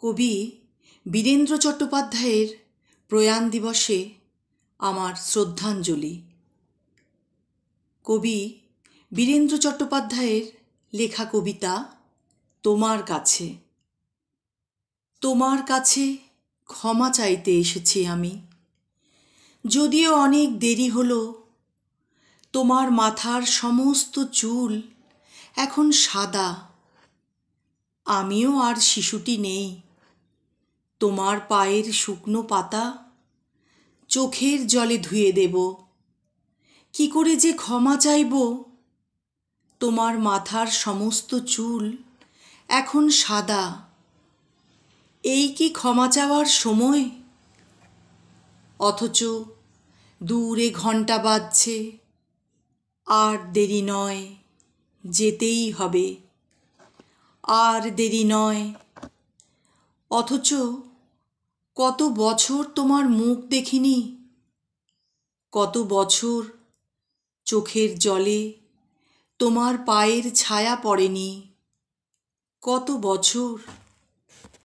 কবি বীরেন্দ্র চট্টোপাধ্যায়ের প্রয়াণ দিবসে আমার শ্রদ্ধাঞ্জলি। কবি বীরেন্দ্র চট্টোপাধ্যায়ের লেখা কবিতা তোমার কাছে। তোমার কাছে ক্ষমা চাইতে এসেছি আমি, যদিও অনেক দেরি হলো। তোমার মাথার সমস্ত চুল এখন সাদা, আমিও আর শিশুটি নেই। তোমার পায়ের শুকনো পাতা চোখের জলে ধুয়ে দেব। কি করে যে ক্ষমা চাইব? তোমার মাথার সমস্ত চুল এখন সাদা, এই কি ক্ষমা চাওয়ার সময়? অথচ দূরে ঘণ্টা বাজছে, আর দেরি নয়, যেতেই হবে, আর দেরি নয়। অথচ কত বছর তোমার মুখ দেখিনি, কত বছর চোখের জলে তোমার পায়ের ছায়া পড়েনি, কত বছর।